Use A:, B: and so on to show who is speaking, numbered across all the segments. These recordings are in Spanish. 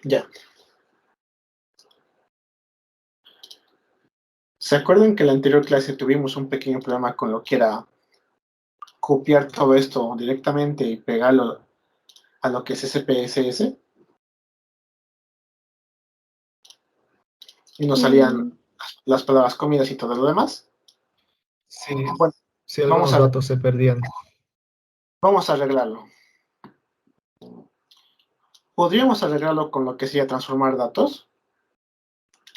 A: Ya. ¿Se acuerdan que en la anterior clase tuvimos un pequeño problema con lo que era copiar todo esto directamente y pegarlo a lo que es SPSS? Y nos salían las palabras comidas y todo lo demás.
B: Sí,
A: Bueno,
B: sí, algunos datos se perdían.
A: vamos a arreglarlo. Podríamos arreglarlo con lo que sería transformar datos.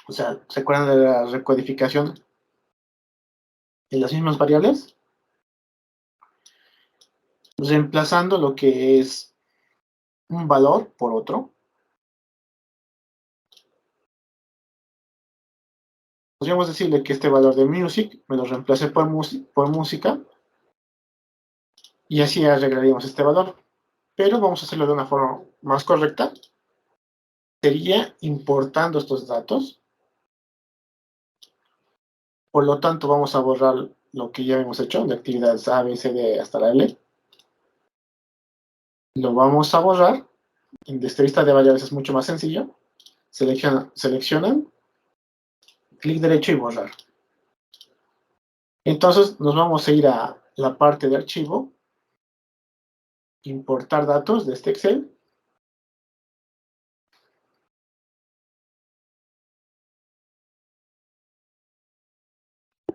A: O sea, ¿se acuerdan de la recodificación de las mismas variables? Reemplazando lo que es un valor por otro. Podríamos decirle que este valor de music me lo reemplace por música y así arreglaríamos este valor. Pero vamos a hacerlo de una forma más correcta. Sería importando estos datos. Por lo tanto, vamos a borrar lo que ya hemos hecho de actividades A, B, C, D hasta la L. Lo vamos a borrar. En esta lista de variables es mucho más sencillo. Seleccionan, clic derecho y borrar. Entonces nos vamos a ir a la parte de archivo, importar datos de este Excel.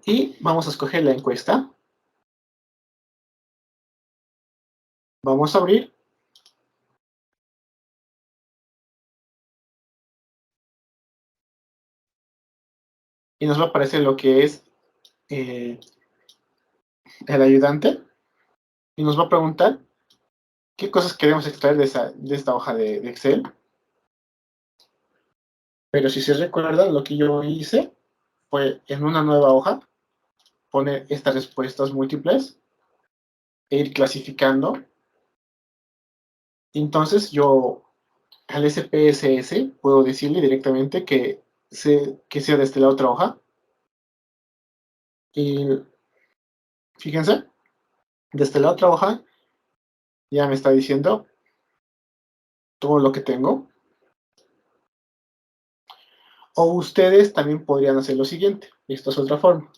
A: Y vamos a escoger la encuesta. Vamos a abrir. Y nos va a aparecer lo que es el ayudante. Y nos va a preguntar qué cosas queremos extraer de esta hoja de Excel. Pero si se recuerdan, lo que yo hice fue en una nueva hoja poner estas respuestas múltiples e ir clasificando. Entonces yo al SPSS puedo decirle directamente que sea desde la otra hoja. Y fíjense, desde la otra hoja ya me está diciendo todo lo que tengo. O ustedes también podrían hacer lo siguiente. Esta es otra forma.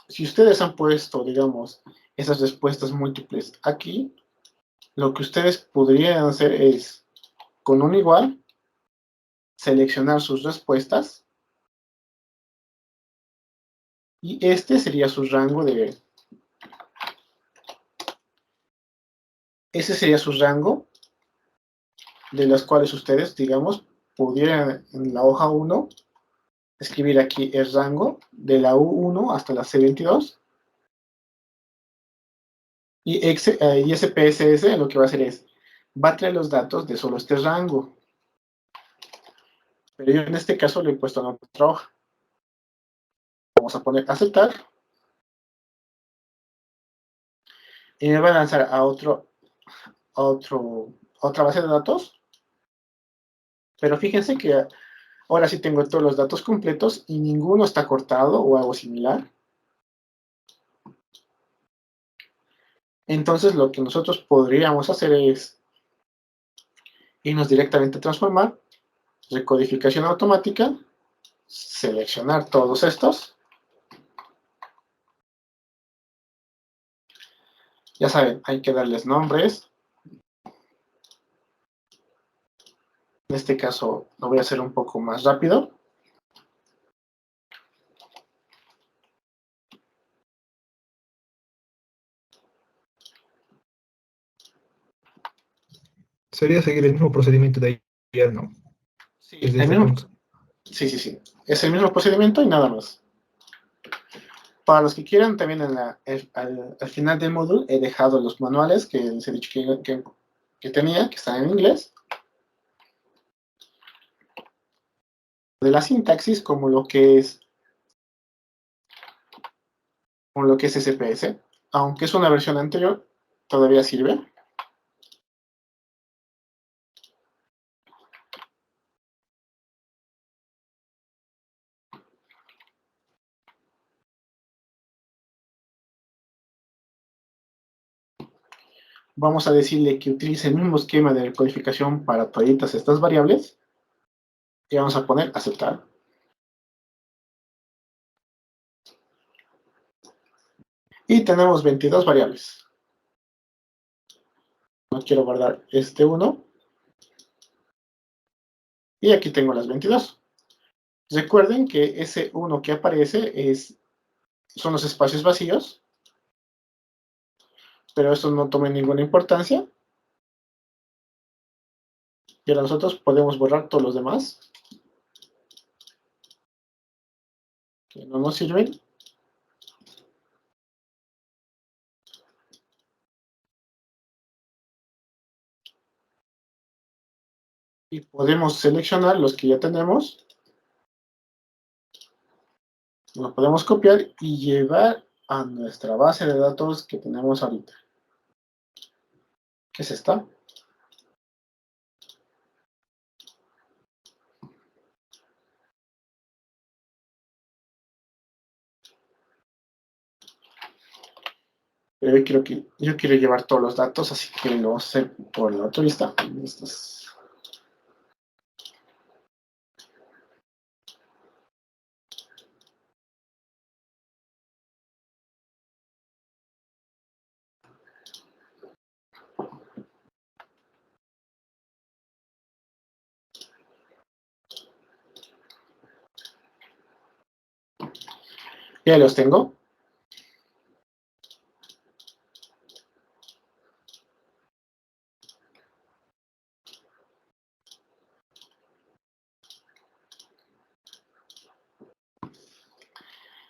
A: Si ustedes han puesto, digamos, esas respuestas múltiples aquí, lo que ustedes podrían hacer es, con un igual, seleccionar sus respuestas y este sería su rango ese sería su rango de las cuales ustedes, digamos, pudieran en la hoja 1 escribir aquí el rango de la U1 hasta la C22 y SPSS lo que va a hacer es, va a traer los datos de solo este rango. Pero yo en este caso lo he puesto en otra hoja. Vamos a poner aceptar. Y me va a lanzar a otra base de datos. Pero fíjense que ahora sí tengo todos los datos completos y ninguno está cortado o algo similar. Entonces lo que nosotros podríamos hacer es irnos directamente a transformar, recodificación automática, seleccionar todos estos. Ya saben, hay que darles nombres. En este caso lo voy a hacer un poco más rápido.
B: Sería seguir el mismo procedimiento de ayer, ¿no?
A: Sí,
B: Desde
A: el
B: este
A: mismo,
B: punto.
A: sí. Es el mismo procedimiento y nada más. Para los que quieran, también al final del módulo he dejado los manuales que les he dicho que tenía, que están en inglés, de la sintaxis como lo que es SPS, aunque es una versión anterior, todavía sirve. vamos a decirle que utilice el mismo esquema de codificación para todas estas variables y vamos a poner aceptar. Y tenemos 22 variables. No quiero guardar este 1. Y aquí tengo las 22. Recuerden que ese 1 que aparece son los espacios vacíos, pero eso no toma ninguna importancia. Y ahora nosotros podemos borrar todos los demás que no nos sirven. Y podemos seleccionar los que ya tenemos. Los podemos copiar y llevar a nuestra base de datos que tenemos ahorita. ¿Qué es esta? Pero yo quiero llevar todos los datos, así que lo vamos a hacer por la otra lista. Ya los tengo.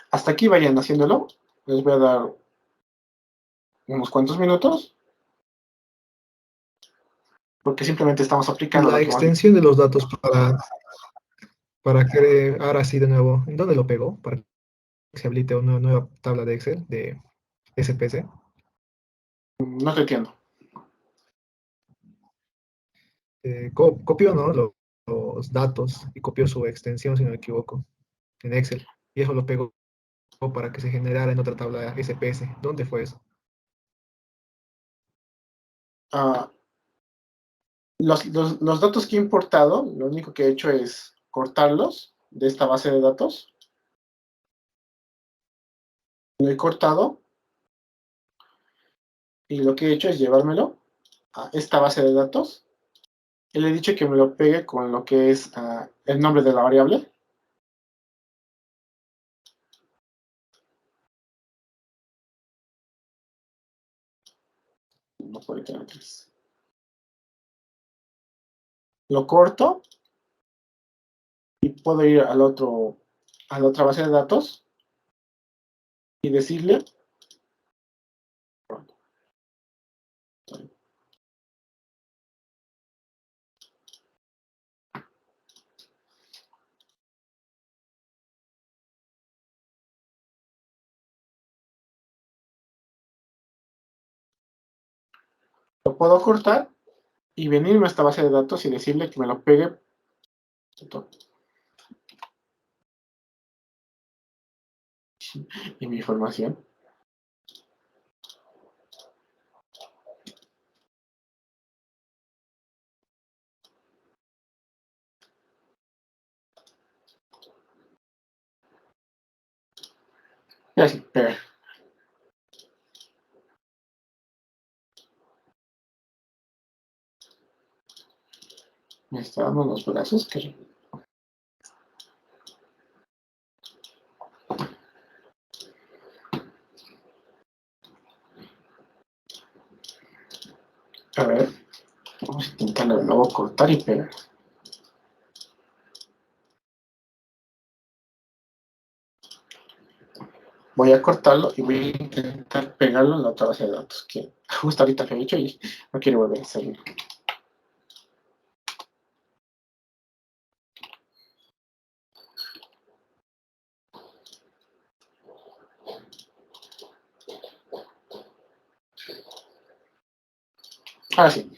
A: Hasta aquí vayan haciéndolo. Les voy a dar unos cuantos minutos. Porque simplemente estamos aplicando
B: La
A: lo que hemos visto.
B: extensión de los datos para que ahora sí de nuevo, ¿en dónde lo pegó? Para que se habilite una nueva tabla de Excel de SPC.
A: No te entiendo.
B: Copió, ¿no? Los datos y copió su extensión, si no me equivoco, en Excel. Y eso lo pegó para que se generara en otra tabla SPS. ¿Dónde fue eso?
A: Ah, los datos que he importado, lo único que he hecho es cortarlos de esta base de datos. Lo he cortado y lo que he hecho es llevármelo a esta base de datos. Y le he dicho que me lo pegue con lo que es el nombre de la variable. No puede tener tres. Lo corto y puedo ir a la otra base de datos y decirle lo puedo cortar y venirme a esta base de datos y decirle que me lo pegue en mi información. Y así, pegar. Me está dando los brazos que... A ver, vamos a intentarlo de nuevo cortar y pegar. Voy a cortarlo y voy a intentar pegarlo en la otra base de datos, que justo ahorita lo he hecho y no quiero volver a hacerlo. Ahora sí.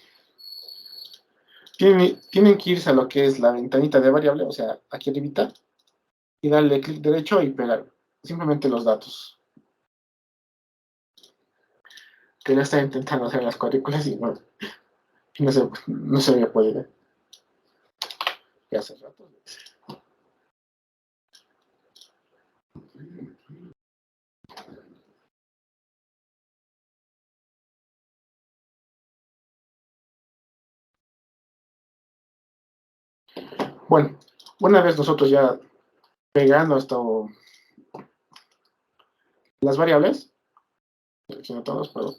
A: Tienen que irse a lo que es la ventanita de variable, o sea, aquí arribita, y darle clic derecho y pegar simplemente los datos. que lo está intentando hacer las cuadrículas y no se había podido. Ya hace rato. Bueno, una vez nosotros ya pegando esto, las variables, selecciono todos, pero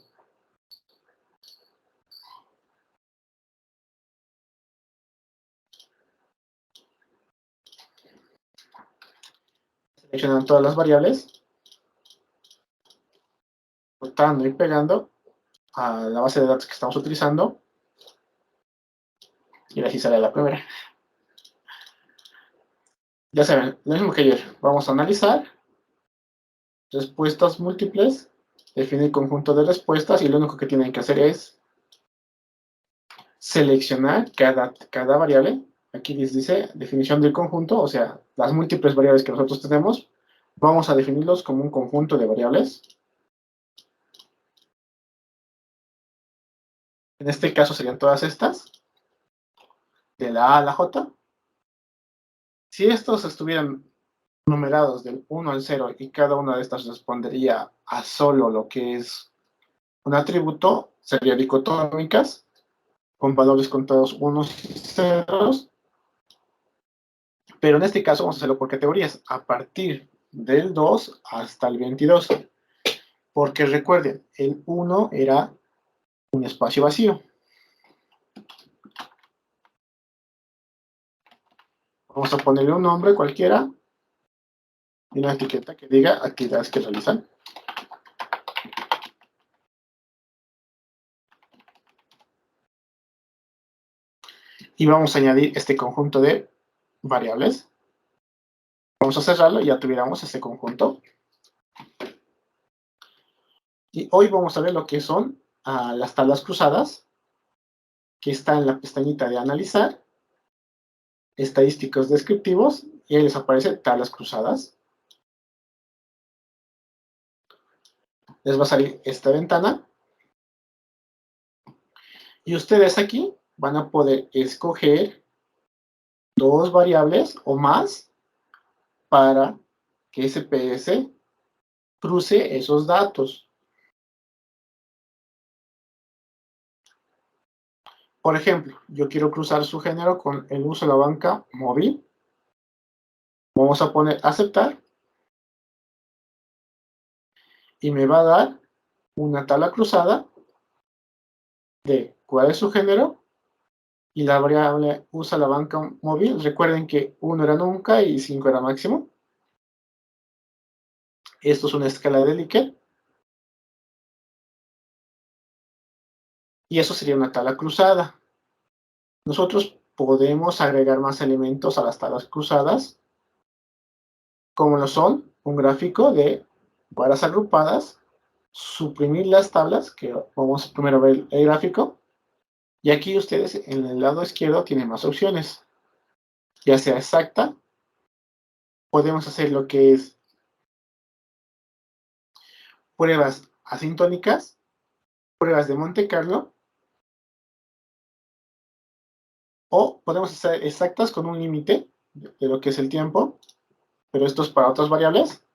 A: seleccionando todas las variables, cortando y pegando a la base de datos que estamos utilizando, y así sale la primera. Ya saben, lo mismo que ayer, vamos a analizar respuestas múltiples, definir conjunto de respuestas, y lo único que tienen que hacer es seleccionar cada variable. Aquí les dice definición del conjunto, o sea, las múltiples variables que nosotros tenemos, vamos a definirlos como un conjunto de variables. En este caso serían todas estas, de la A a la J. Si estos estuvieran numerados del 1 al 0 y cada una de estas respondería a solo lo que es un atributo, serían dicotómicas, con valores contados unos y ceros. Pero en este caso vamos a hacerlo por categorías, a partir del 2 hasta el 22. Porque recuerden, el 1 era un espacio vacío. Vamos a ponerle un nombre cualquiera y una etiqueta que diga actividades que realizan. Y vamos a añadir este conjunto de variables. Vamos a cerrarlo y ya tuviéramos este conjunto. Y hoy vamos a ver lo que son las tablas cruzadas, que está en la pestañita de analizar, estadísticos descriptivos, y ahí les aparece tablas cruzadas. Les va a salir esta ventana. Y ustedes aquí van a poder escoger dos variables o más para que SPS cruce esos datos. Por ejemplo, yo quiero cruzar su género con el uso de la banca móvil. Vamos a poner aceptar. Y me va a dar una tabla cruzada de cuál es su género y la variable usa la banca móvil. Recuerden que 1 era nunca y 5 era máximo. Esto es una escala de Likert. Y eso sería una tabla cruzada. Nosotros podemos agregar más elementos a las tablas cruzadas, como lo son un gráfico de varas agrupadas, suprimir las tablas, que vamos primero a ver el gráfico, y aquí ustedes en el lado izquierdo tienen más opciones, ya sea exacta, podemos hacer lo que es pruebas asintónicas, pruebas de Monte Carlo, o podemos hacer exactas con un límite de lo que es el tiempo, pero esto es para otras variables.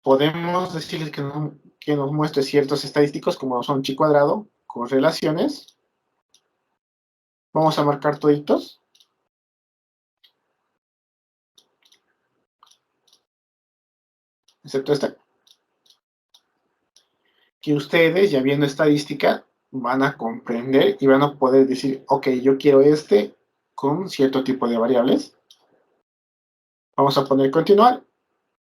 A: Podemos decirles que nos muestre ciertos estadísticos como son chi cuadrado, correlaciones. Vamos a marcar toditos. Excepto esta. Que ustedes, ya viendo estadística, van a comprender y van a poder decir, ok, yo quiero este con cierto tipo de variables. Vamos a poner continuar.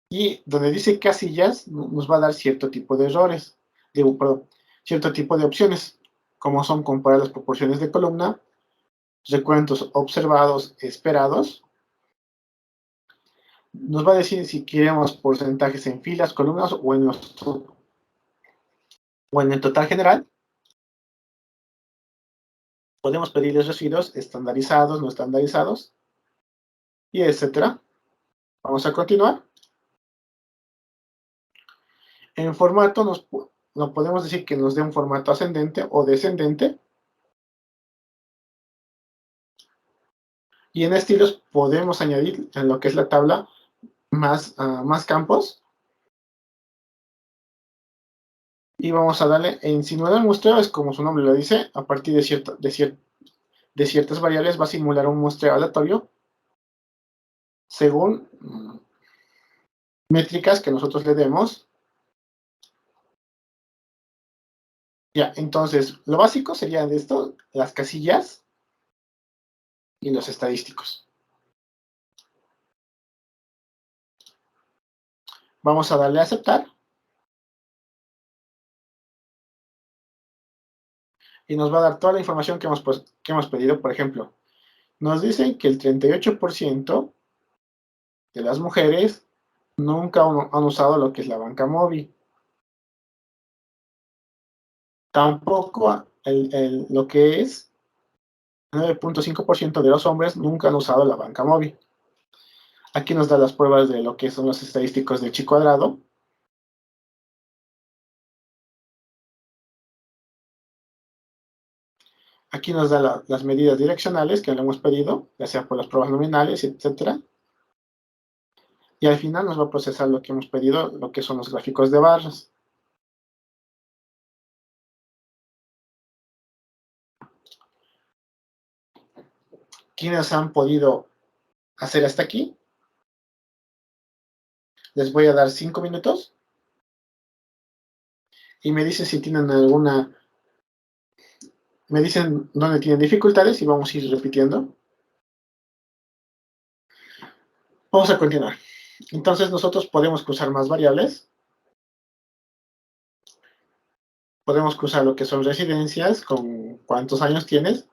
A: Y donde dice casillas, nos va a dar cierto tipo de errores. Perdón, cierto tipo de opciones, como son comparar las proporciones de columna, recuentos observados, esperados. Nos va a decir si queremos porcentajes en filas, columnas o en el total general. Podemos pedirles residuos estandarizados, no estandarizados, y etcétera. Vamos a continuar. En formato lo podemos decir que nos dé un formato ascendente o descendente. Y en estilos podemos añadir en lo que es la tabla más campos. Y vamos a darle en simular muestreo, es como su nombre lo dice, a partir de ciertas variables va a simular un muestreo aleatorio según métricas que nosotros le demos. Ya, entonces, lo básico sería de esto, las casillas y los estadísticos. Vamos a darle a aceptar. Y nos va a dar toda la información que hemos pedido. Por ejemplo, nos dicen que el 38% de las mujeres nunca han usado lo que es la banca móvil. Tampoco lo que es 9.5% de los hombres nunca han usado la banca móvil. Aquí nos da las pruebas de lo que son los estadísticos de chi cuadrado. Aquí nos da las medidas direccionales que le hemos pedido, ya sea por las pruebas nominales, etc. Y al final nos va a procesar lo que hemos pedido, lo que son los gráficos de barras. ¿Quiénes han podido hacer hasta aquí? Les voy a dar 5 minutos y me dicen si tienen me dicen dónde tienen dificultades y vamos a ir repitiendo. Vamos a continuar. Entonces nosotros podemos cruzar más variables. Podemos cruzar lo que son residencias, con cuántos años tienes,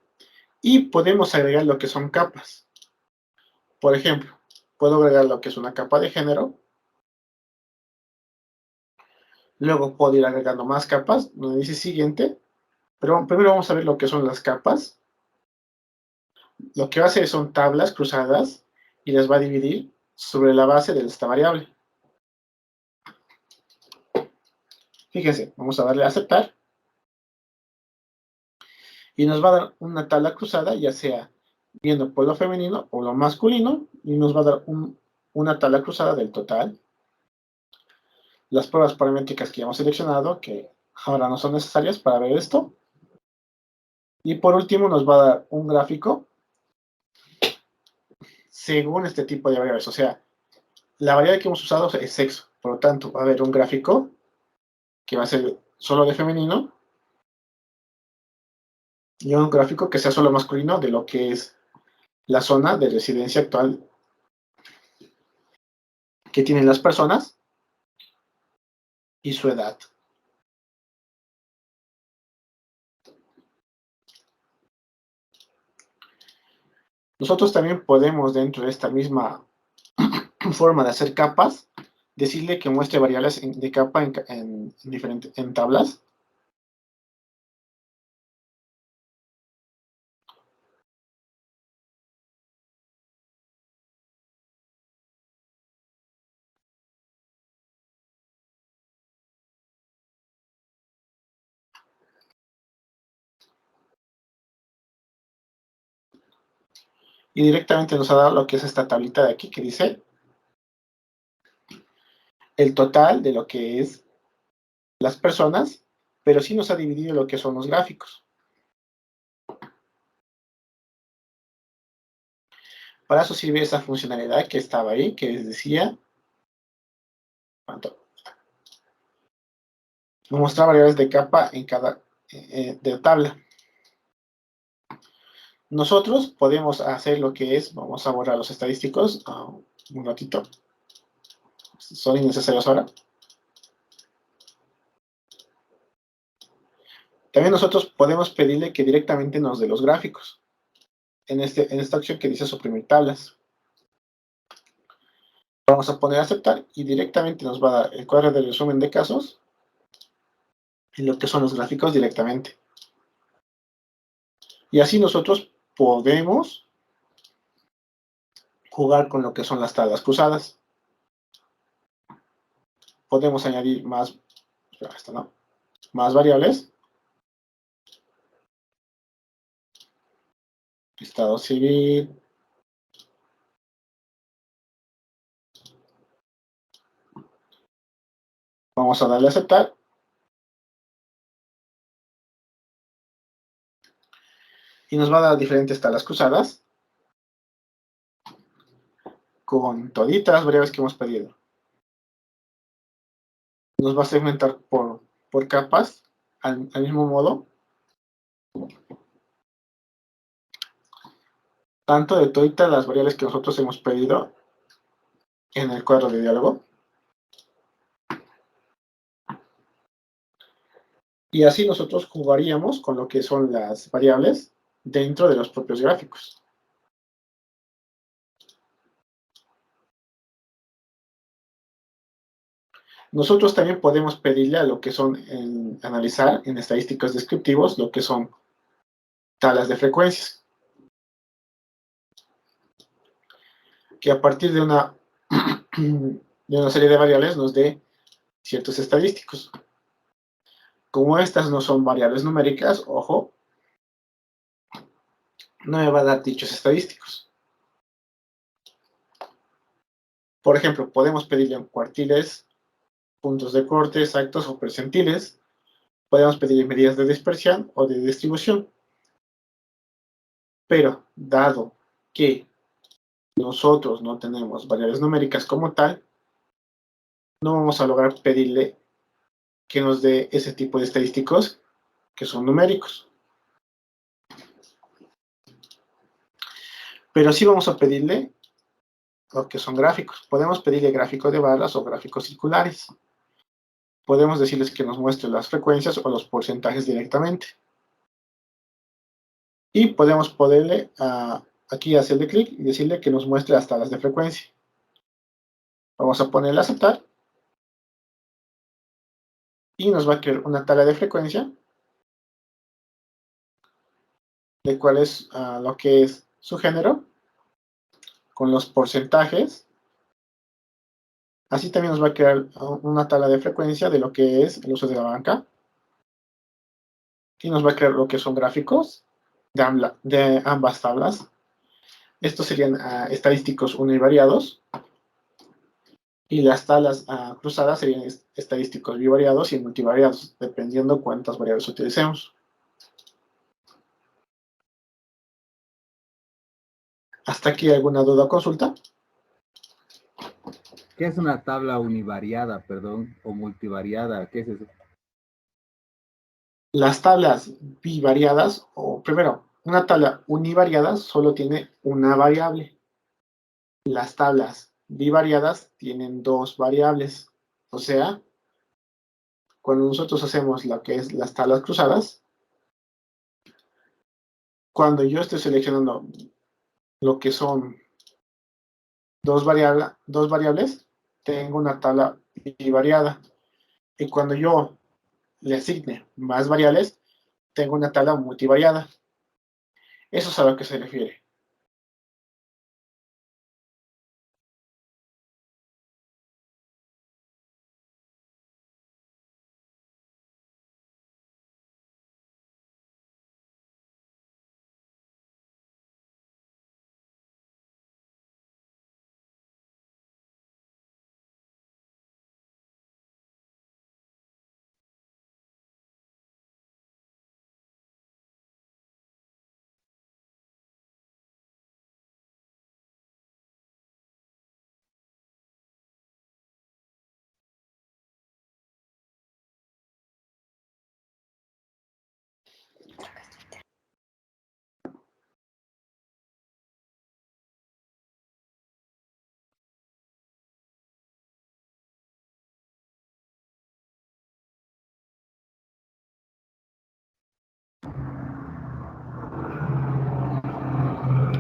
A: y podemos agregar lo que son capas. Por ejemplo, puedo agregar lo que es una capa de género. Luego puedo ir agregando más capas, donde dice siguiente. Pero primero vamos a ver lo que son las capas. Lo que va a hacer son tablas cruzadas y las va a dividir sobre la base de esta variable. Fíjense, vamos a darle a aceptar. Y nos va a dar una tabla cruzada, ya sea viendo por lo femenino o lo masculino, y nos va a dar una tabla cruzada del total. Las pruebas paramétricas que ya hemos seleccionado, que ahora no son necesarias para ver esto. Y por último nos va a dar un gráfico según este tipo de variables. O sea, la variable que hemos usado es sexo. Por lo tanto, va a haber un gráfico que va a ser solo de femenino y un gráfico que sea solo masculino de lo que es la zona de residencia actual que tienen las personas y su edad. Nosotros también podemos, dentro de esta misma forma de hacer capas, decirle que muestre variables de capa en tablas. Y directamente nos ha dado lo que es esta tablita de aquí que dice el total de lo que es las personas, pero sí nos ha dividido lo que son los gráficos. Para eso sirve esa funcionalidad que estaba ahí, que les decía, mostrar variables de capa en cada de tabla. Nosotros podemos hacer lo que es, vamos a borrar los estadísticos un ratito, son innecesarios ahora. También nosotros podemos pedirle que directamente nos dé los gráficos en esta opción que dice suprimir tablas. Vamos a poner aceptar y directamente nos va a dar el cuadro de resumen de casos y lo que son los gráficos directamente. Y así nosotros podemos jugar con lo que son las tablas cruzadas. Podemos añadir más, esta no, más variables. Estado civil. Vamos a darle a aceptar. Y nos va a dar diferentes tablas cruzadas con toditas las variables que hemos pedido. Nos va a segmentar por capas al mismo modo. Tanto de toditas las variables que nosotros hemos pedido en el cuadro de diálogo. Y así nosotros jugaríamos con lo que son las variables dentro de los propios gráficos. Nosotros también podemos pedirle a lo que son analizar en estadísticos descriptivos lo que son tablas de frecuencias, que a partir de una serie de variables nos dé ciertos estadísticos. Como estas no son variables numéricas, ojo, no me va a dar dichos estadísticos. Por ejemplo, podemos pedirle en cuartiles, puntos de corte, exactos o percentiles. Podemos pedirle medidas de dispersión o de distribución. Pero, dado que nosotros no tenemos variables numéricas como tal, no vamos a lograr pedirle que nos dé ese tipo de estadísticos que son numéricos. Pero sí vamos a pedirle lo que son gráficos. Podemos pedirle gráficos de barras o gráficos circulares. Podemos decirles que nos muestre las frecuencias o los porcentajes directamente. Y podemos poderle aquí hacerle clic y decirle que nos muestre las tablas de frecuencia. Vamos a ponerle a aceptar. Y nos va a crear una tabla de frecuencia, de cuál es lo que es su género, con los porcentajes. Así también nos va a crear una tabla de frecuencia de lo que es el uso de la banca. Y nos va a crear lo que son gráficos de ambas tablas. Estos serían estadísticos univariados. Y las tablas cruzadas serían estadísticos bivariados y multivariados, dependiendo cuántas variables utilicemos. ¿Hasta aquí alguna duda o consulta?
C: ¿Qué es una tabla univariada, perdón, o multivariada? ¿Qué es eso?
A: Las tablas bivariadas, o primero, una tabla univariada solo tiene una variable. Las tablas bivariadas tienen dos variables. O sea, cuando nosotros hacemos lo que es las tablas cruzadas, cuando yo estoy seleccionando lo que son dos variables, tengo una tabla bivariada. Y cuando yo le asigne más variables, tengo una tabla multivariada. Eso es a lo que se refiere.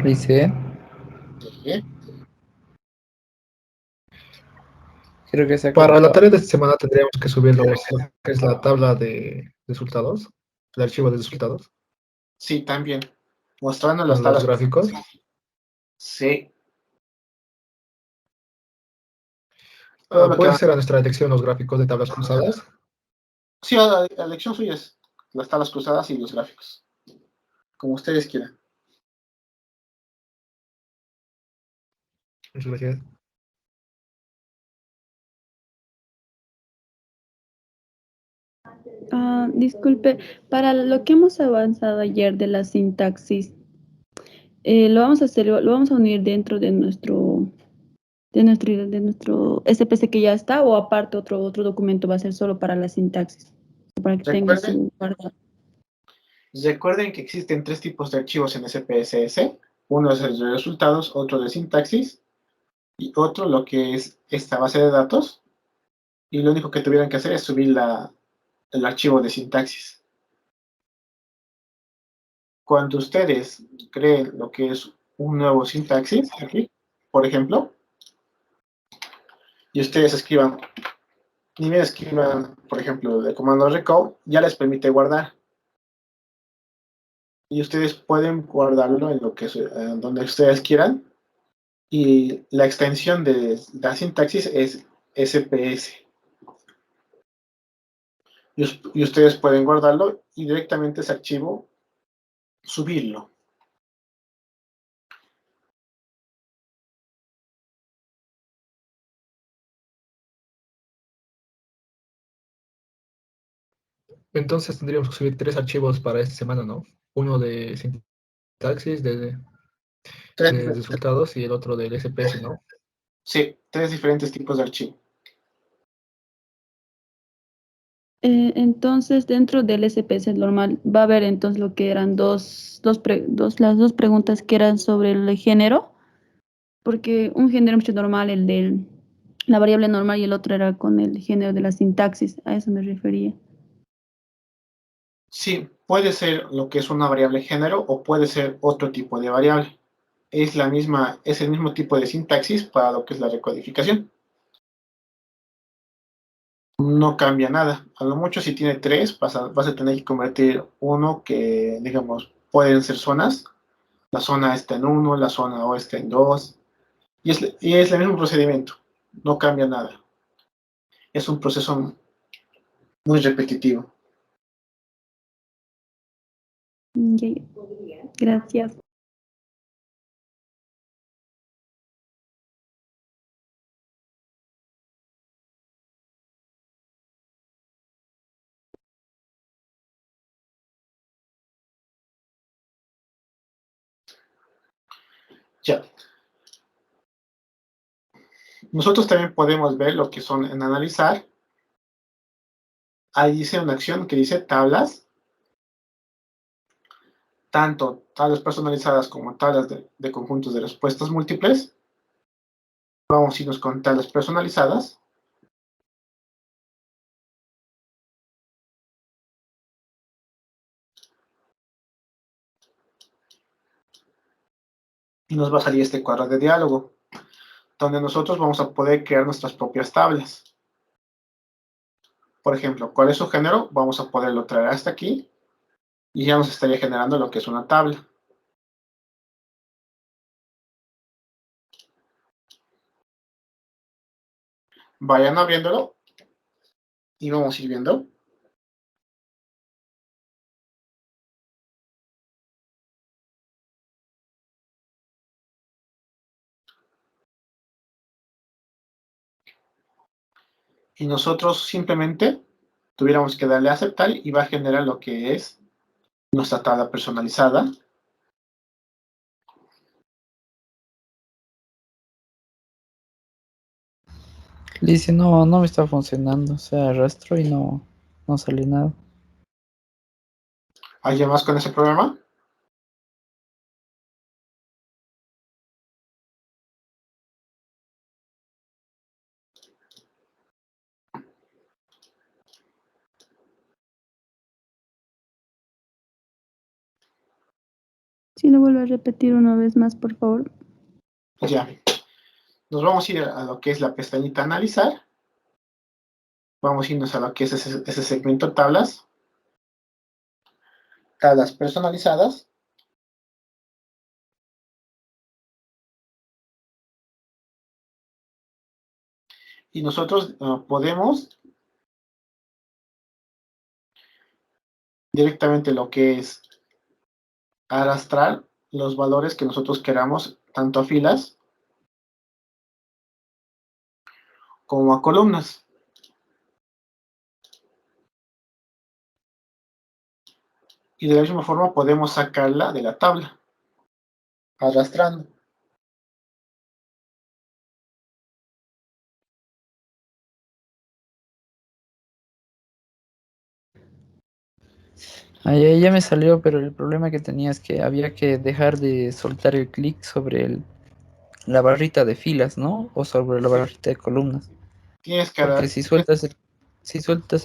D: Dice,
A: ¿Sí?
D: creo que se ha
B: Para la
D: cortado.
B: tarea de esta semana tendríamos que subir lo que es la tabla de resultados, el archivo de resultados,
A: Sí, también. Mostrando las
B: con los
A: tablas.
B: gráficos.
A: Sí. Todo lo que
B: Puede
A: van.
B: ser a nuestra elección los gráficos de tablas cruzadas.
A: Sí, la elección suya es las tablas cruzadas y los gráficos, como ustedes quieran.
B: Muchas gracias.
E: Disculpe, para lo que hemos avanzado ayer de la sintaxis, lo vamos a hacer, lo vamos a unir dentro de nuestro SPC que ya está, o aparte otro documento va a ser solo para la sintaxis, para que tenga
A: Recuerden,
E: su guardado.
A: recuerden que existen tres tipos de archivos en SPSS. Uno es el de resultados, otro de sintaxis y otro lo que es esta base de datos. Y lo único que tuvieran que hacer es subir el archivo de sintaxis. Cuando ustedes creen lo que es un nuevo sintaxis, aquí, por ejemplo, y ustedes escriban, ni bien escriban, por ejemplo, el comando recall, ya les permite guardar. Y ustedes pueden guardarlo en lo que donde ustedes quieran. Y la extensión de la sintaxis es SPS. Y ustedes pueden guardarlo y directamente ese archivo subirlo.
B: Entonces tendríamos que subir 3 archivos para esta semana, ¿no? Uno de sintaxis, de resultados y el otro del SPS, ¿no?
A: Sí, tres diferentes tipos de archivo.
E: Entonces, dentro del SPC normal, va a haber entonces lo que eran las dos preguntas que eran sobre el género, porque un género mucho normal, la variable normal, y el otro era con el género de la sintaxis, a eso me refería.
A: Sí, puede ser lo que es una variable género o puede ser otro tipo de variable. Es el mismo tipo de sintaxis para lo que es la recodificación. No cambia nada. A lo mucho si tiene tres, vas a tener que convertir uno que, digamos, pueden ser zonas. La zona está en uno, la zona oeste en dos. Y es el mismo procedimiento. No cambia nada. Es un proceso muy repetitivo.
E: Ya, ya. Gracias.
A: Ya. Nosotros también podemos ver lo que son en analizar. Ahí dice una acción que dice tablas, tanto tablas personalizadas como tablas de conjuntos de respuestas múltiples. Vamos a irnos con tablas personalizadas. Y nos va a salir este cuadro de diálogo, donde nosotros vamos a poder crear nuestras propias tablas. Por ejemplo, ¿cuál es su género? Vamos a poderlo traer hasta aquí y ya nos estaría generando lo que es una tabla. Vayan abriéndolo y vamos a ir viendo. Y nosotros simplemente tuviéramos que darle a aceptar y va a generar lo que es nuestra tabla personalizada.
D: Dice, no me está funcionando. O sea, arrastro y no sale nada.
A: ¿Alguien más con ese programa?
E: Si lo vuelvo a repetir una vez más, por favor.
A: Pues ya. Nos vamos a ir a lo que es la pestañita analizar. Vamos a irnos a lo que es ese segmento tablas. Tablas personalizadas. Y nosotros podemos directamente lo que es arrastrar los valores que nosotros queramos, tanto a filas como a columnas. Y de la misma forma podemos sacarla de la tabla, arrastrando.
D: Ahí ya me salió, pero el problema que tenía es que había que dejar de soltar el clic sobre la barrita de filas, ¿no? O sobre la barrita de columnas.
A: Tienes que,
D: Porque si sueltas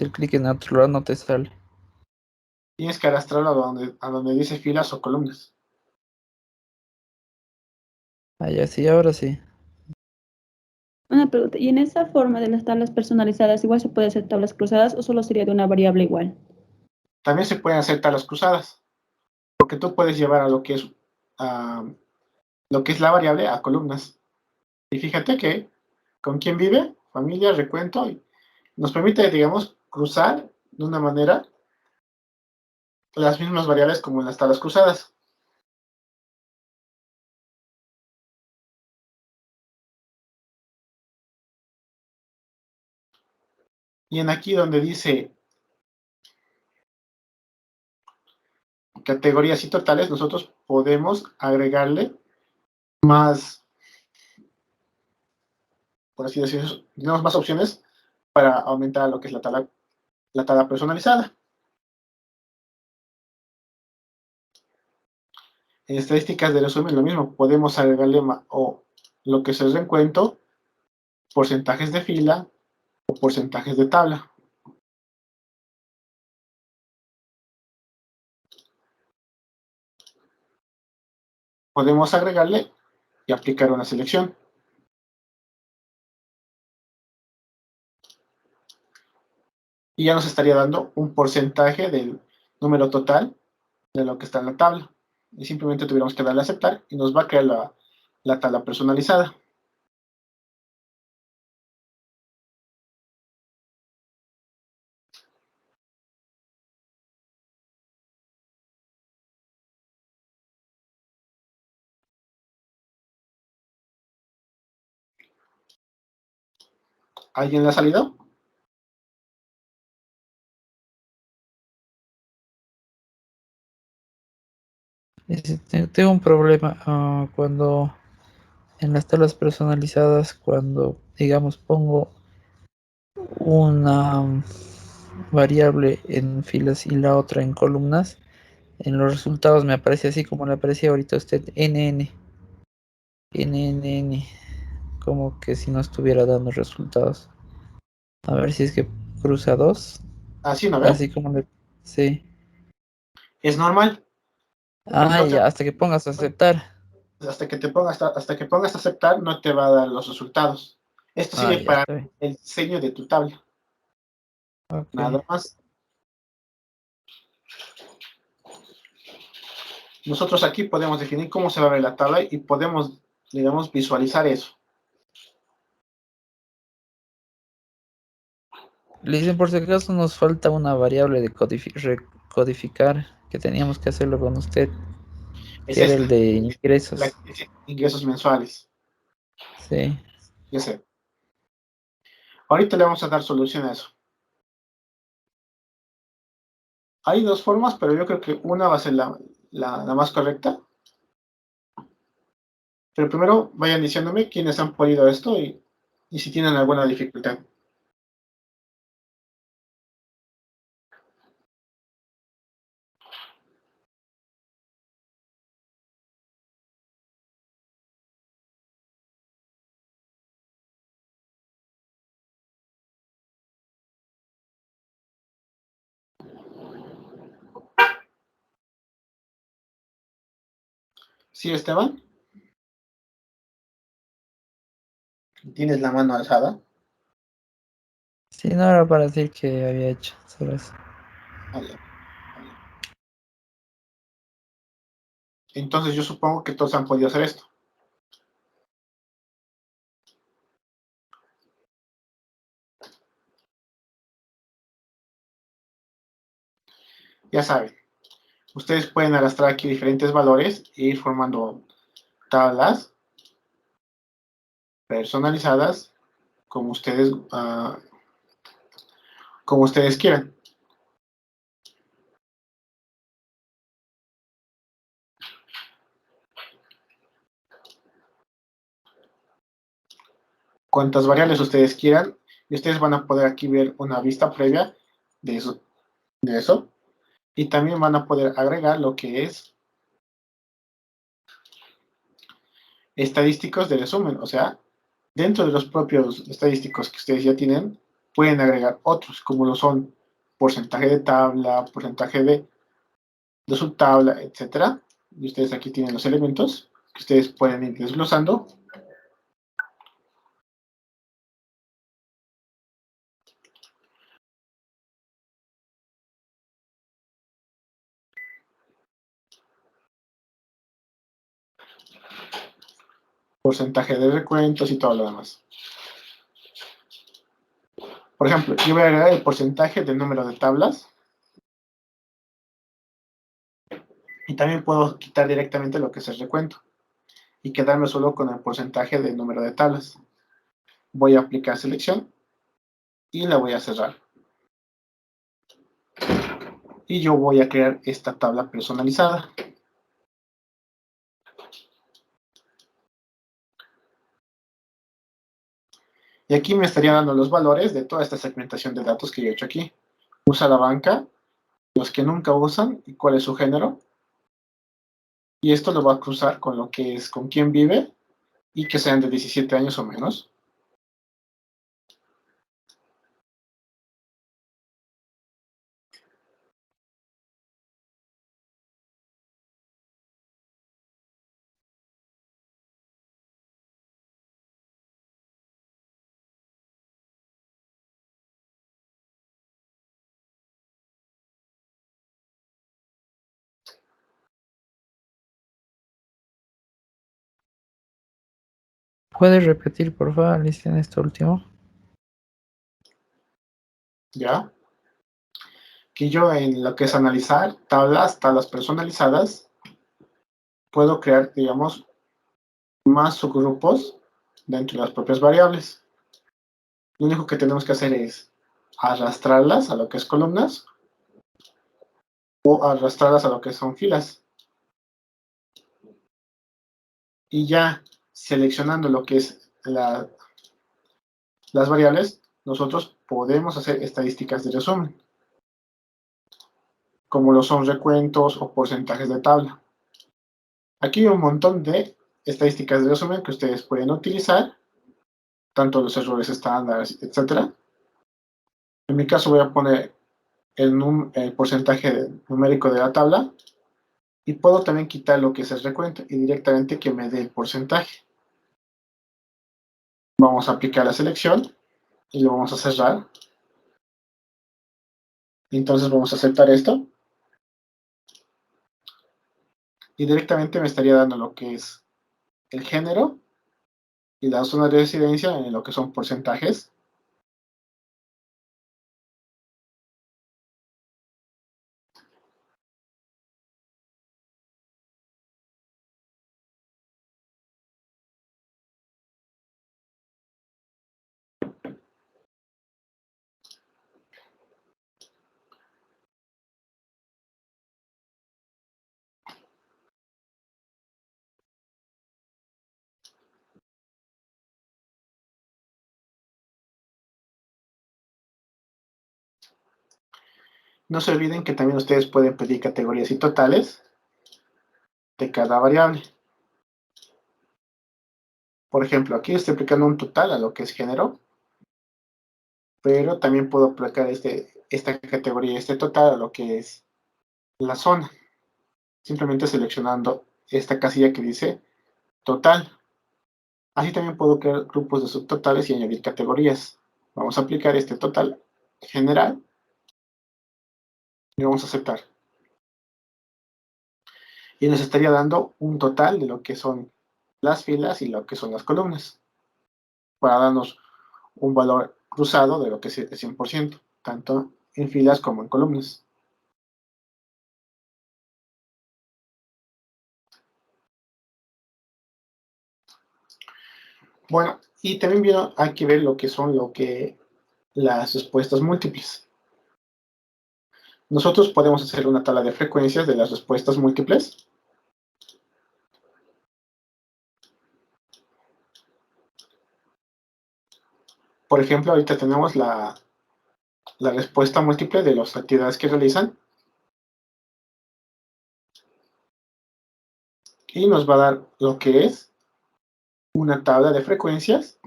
D: el clic en otro lado no te sale.
A: tienes que arrastrarlo a donde dice filas o columnas.
D: Ah, ya sí, ahora sí.
E: Una pregunta, ¿y en esa forma de las tablas personalizadas igual se puede hacer tablas cruzadas o solo sería de una variable igual?
A: También se pueden hacer tablas cruzadas, porque tú puedes llevar a a lo que es la variable a columnas. Y fíjate que con quién vive, familia, recuento, y nos permite, digamos, cruzar de una manera las mismas variables como en las tablas cruzadas. Y en aquí donde dice categorías y totales, nosotros podemos agregarle más, por así decirlo, tenemos más opciones para aumentar lo que es la tabla personalizada. En estadísticas de resumen, lo mismo, podemos agregarle o lo que es el recuento, porcentajes de fila o porcentajes de tabla. Podemos agregarle y aplicar una selección. Y ya nos estaría dando un porcentaje del número total de lo que está en la tabla. Y simplemente tuviéramos que darle a aceptar y nos va a crear la tabla personalizada. ¿Alguien le ha salido?
D: Tengo un problema cuando en las tablas personalizadas, cuando digamos pongo una variable en filas y la otra en columnas, en los resultados me aparece así como le aparecía ahorita a usted, NNN, como que si no estuviera dando resultados. A ver si es que cruza dos,
A: Así, ¿no ve?
D: así como le... Sí.
A: Es normal.
D: Ah,
A: No te-
D: ya, hasta que pongas a aceptar.
A: hasta que pongas a aceptar, no te va a dar los resultados. Esto
D: Ah,
A: sirve
D: ya
A: para
D: está bien.
A: el diseño de tu tabla.
D: Ok.
A: Nada más. Nosotros aquí podemos definir cómo se va a ver la tabla y podemos, digamos, visualizar eso.
D: Le dicen por si acaso nos falta una variable de recodificar que teníamos que hacerlo con usted,
A: Es
D: que era
A: esta,
D: el de
A: la
D: ingresos.
A: que dice ingresos mensuales.
D: Sí.
A: Ya sé. Ahorita le vamos a dar solución a eso. Hay dos formas, pero yo creo que una va a ser la más correcta. Pero primero vayan diciéndome quiénes han podido esto y si tienen alguna dificultad. ¿Sí, Esteban? ¿Tienes la mano alzada?
D: Sí, no era para decir que había hecho, solo eso.
A: Ah, ya. Entonces yo supongo que todos han podido hacer esto. Ya saben, ustedes pueden arrastrar aquí diferentes valores e ir formando tablas personalizadas como ustedes quieran. Cuantas variables ustedes quieran, y ustedes van a poder aquí ver una vista previa de eso, y también van a poder agregar lo que es estadísticos de resumen, o sea, dentro de los propios estadísticos que ustedes ya tienen, pueden agregar otros, como lo son porcentaje de tabla, porcentaje de subtabla, etcétera. Y ustedes aquí tienen los elementos que ustedes pueden ir desglosando. Porcentaje de recuentos y todo lo demás. Por ejemplo, yo voy a agregar el porcentaje del número de tablas. Y también puedo quitar directamente lo que es el recuento y quedarme solo con el porcentaje del número de tablas. Voy a aplicar selección y la voy a cerrar. Y yo voy a crear esta tabla personalizada. Y aquí me estaría dando los valores de toda esta segmentación de datos que yo he hecho aquí. Usa la banca, los que nunca usan y cuál es su género. Y esto lo va a cruzar con lo que es con quién vive y que sean de 17 años o menos.
D: ¿Puedes repetir, por favor, Alicia, en esto último?
A: ¿Ya? Que yo en lo que es analizar tablas personalizadas, puedo crear, digamos, más subgrupos dentro de las propias variables. Lo único que tenemos que hacer es arrastrarlas a lo que es columnas o arrastrarlas a lo que son filas. Y ya seleccionando lo que es las variables, nosotros podemos hacer estadísticas de resumen, como lo son recuentos o porcentajes de tabla. Aquí hay un montón de estadísticas de resumen que ustedes pueden utilizar, tanto los errores estándares, etc. En mi caso voy a poner el porcentaje numérico de la tabla y puedo también quitar lo que es el recuento y directamente que me dé el porcentaje. Vamos a aplicar la selección y lo vamos a cerrar. Entonces vamos a aceptar esto y directamente me estaría dando lo que es el género y la zona de residencia en lo que son porcentajes. No se olviden que también ustedes pueden pedir categorías y totales de cada variable. Por ejemplo, aquí estoy aplicando un total a lo que es género, pero también puedo aplicar esta categoría, este total a lo que es la zona. Simplemente seleccionando esta casilla que dice total. Así también puedo crear grupos de subtotales y añadir categorías. Vamos a aplicar este total general y vamos a aceptar. Y nos estaría dando un total de lo que son las filas y lo que son las columnas, para darnos un valor cruzado de lo que es el 100%, tanto en filas como en columnas. Bueno, y también hay que ver lo que son las respuestas múltiples. Nosotros podemos hacer una tabla de frecuencias de las respuestas múltiples. Por ejemplo, ahorita tenemos la respuesta múltiple de las actividades que realizan y nos va a dar lo que es una tabla de frecuencias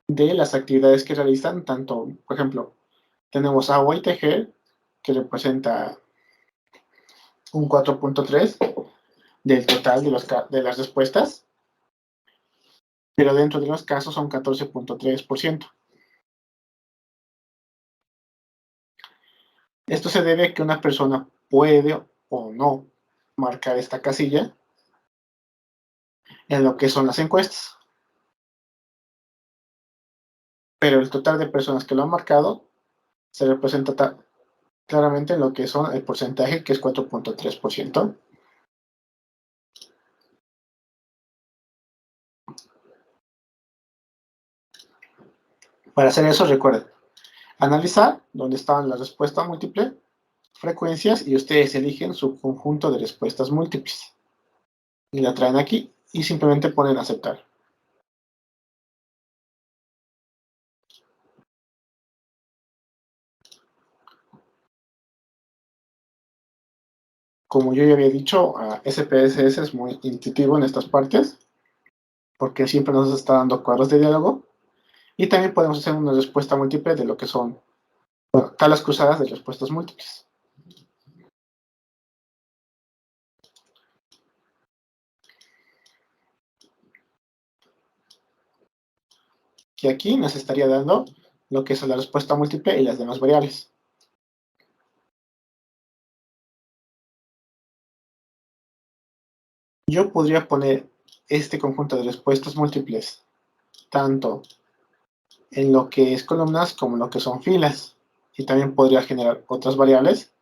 A: de las actividades que realizan, tanto, por ejemplo, tenemos agua y tejer, que representa un 4.3 del total de las respuestas, pero dentro de los casos son 14.3%. Esto se debe a que una persona puede o no marcar esta casilla en lo que son las encuestas, pero el total de personas que lo han marcado se representa claramente en lo que son el porcentaje, que es 4.3%. Para hacer eso, recuerden, analizar dónde estaban las respuestas múltiples, frecuencias, y ustedes eligen su conjunto de respuestas múltiples. Y la traen aquí y simplemente ponen aceptar. Como yo ya había dicho, SPSS es muy intuitivo en estas partes, porque siempre nos está dando cuadros de diálogo. Y también podemos hacer una respuesta múltiple de lo que son, bueno, tablas cruzadas de respuestas múltiples. Que aquí nos estaría dando lo que es la respuesta múltiple y las demás variables. Yo podría poner este conjunto de respuestas múltiples tanto en lo que es columnas como en lo que son filas. Y también podría generar otras variables,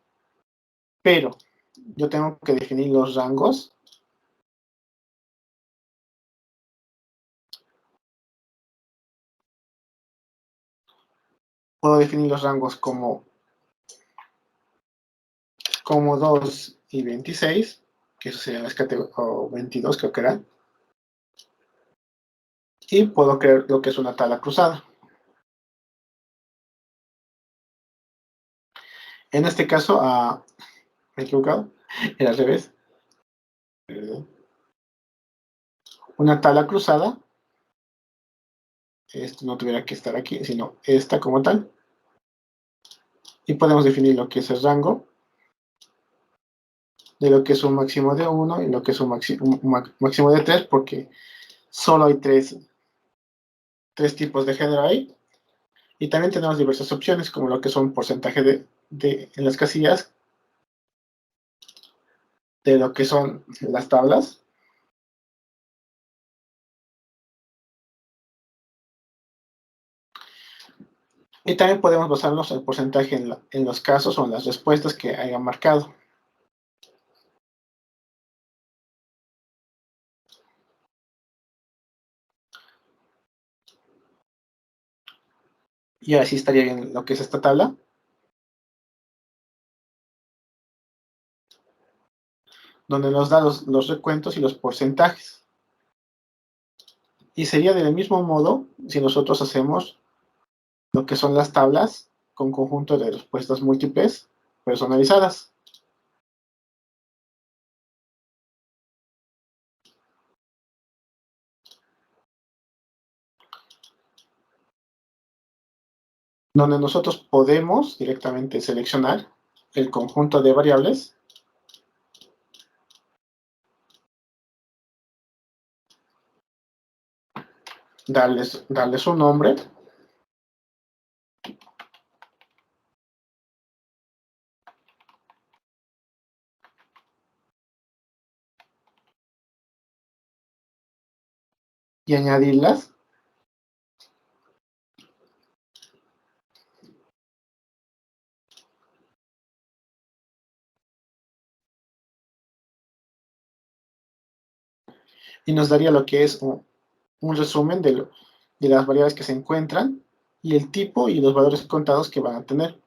A: pero yo tengo que definir los rangos. Puedo definir los rangos como 2 y 26, que eso serían las categorías, o 22 creo que eran. Y puedo crear lo que es una tabla cruzada. En este caso, me he equivocado, era al revés. Una tabla cruzada, esto no tuviera que estar aquí, sino esta como tal. Y podemos definir lo que es el rango, de lo que es un máximo de 1 y lo que es un máximo de 3, porque solo hay tres tipos de género ahí. Y también tenemos diversas opciones, como lo que son porcentaje en las casillas, de lo que son las tablas. Y también podemos basarnos el porcentaje en los casos o en las respuestas que hayan marcado. Y así estaría bien lo que es esta tabla, donde nos da los recuentos y los porcentajes. Y sería del mismo modo si nosotros hacemos lo que son las tablas con conjunto de respuestas múltiples personalizadas. Donde nosotros podemos directamente seleccionar el conjunto de variables, darles un nombre, y añadirlas. Y nos daría lo que es un resumen de las variables que se encuentran y el tipo y los valores contados que van a tener.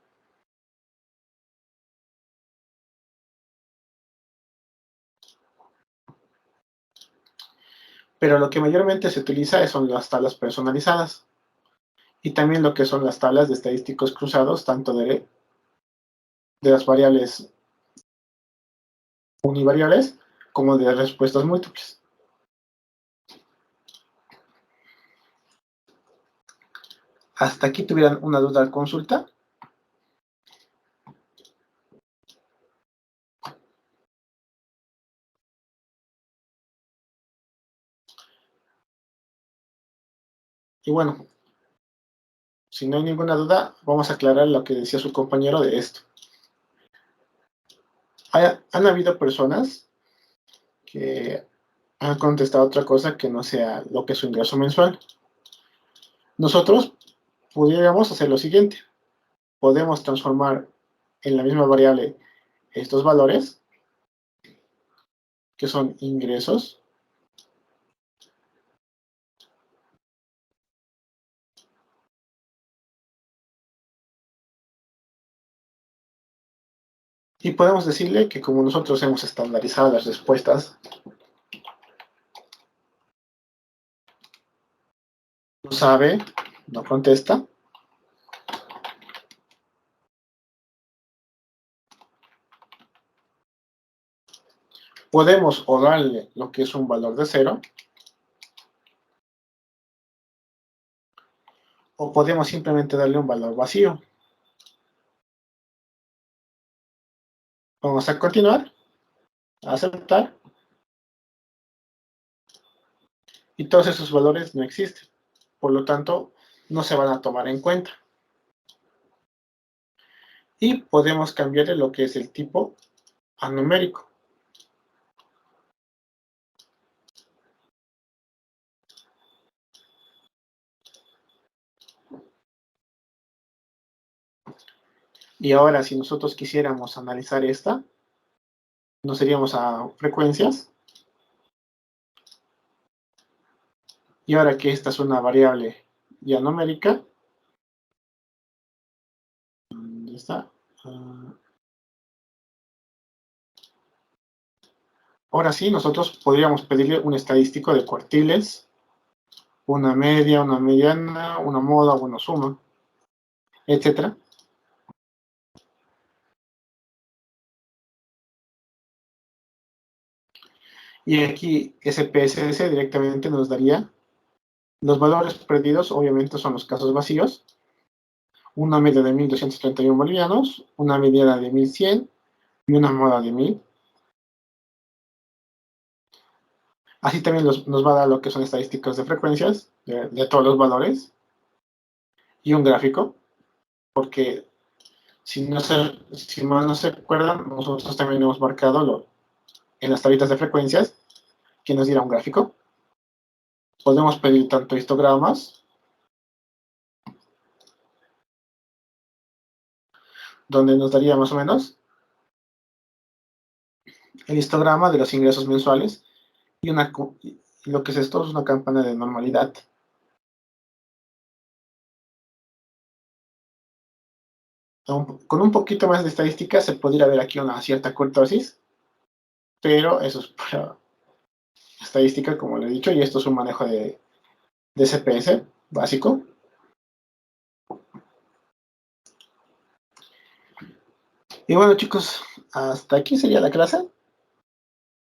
A: Pero lo que mayormente se utiliza son las tablas personalizadas y también lo que son las tablas de estadísticos cruzados, tanto de las variables univariables como de respuestas múltiples. ¿Hasta aquí tuvieran una duda al consulta? Y bueno, si no hay ninguna duda, vamos a aclarar lo que decía su compañero de esto. Han habido personas que han contestado otra cosa que no sea lo que es su ingreso mensual. Nosotros pudiéramos hacer lo siguiente. Podemos transformar en la misma variable estos valores, que son ingresos, y podemos decirle que como nosotros hemos estandarizado las respuestas, no sabe, no contesta, podemos o darle lo que es un valor de 0, o podemos simplemente darle un valor vacío. Vamos a continuar, a aceptar, y todos esos valores no existen. Por lo tanto, no se van a tomar en cuenta. Y podemos cambiarle lo que es el tipo a numérico. Y ahora, si nosotros quisiéramos analizar esta, nos iríamos a frecuencias. Y ahora que esta es una variable ya numérica, ¿dónde está? Ahora sí, nosotros podríamos pedirle un estadístico de cuartiles, una media, una mediana, una moda, una suma, etc. Y aquí SPSS directamente nos daría los valores perdidos, obviamente son los casos vacíos, una media de 1.231 bolivianos, una mediana de 1.100 y una moda de 1.000. Así también nos va a dar lo que son estadísticas de frecuencias de todos los valores y un gráfico, porque si mal no se acuerdan, nosotros también hemos marcado en las tablitas de frecuencias que nos diera un gráfico. Podemos pedir tanto histogramas, donde nos daría más o menos el histograma de los ingresos mensuales y lo que es esto es una campana de normalidad. Con un poquito más de estadística se podría ver aquí una cierta kurtosis, pero eso es para estadística, como le he dicho, y esto es un manejo de CPS básico. Y bueno, chicos, hasta aquí sería la clase.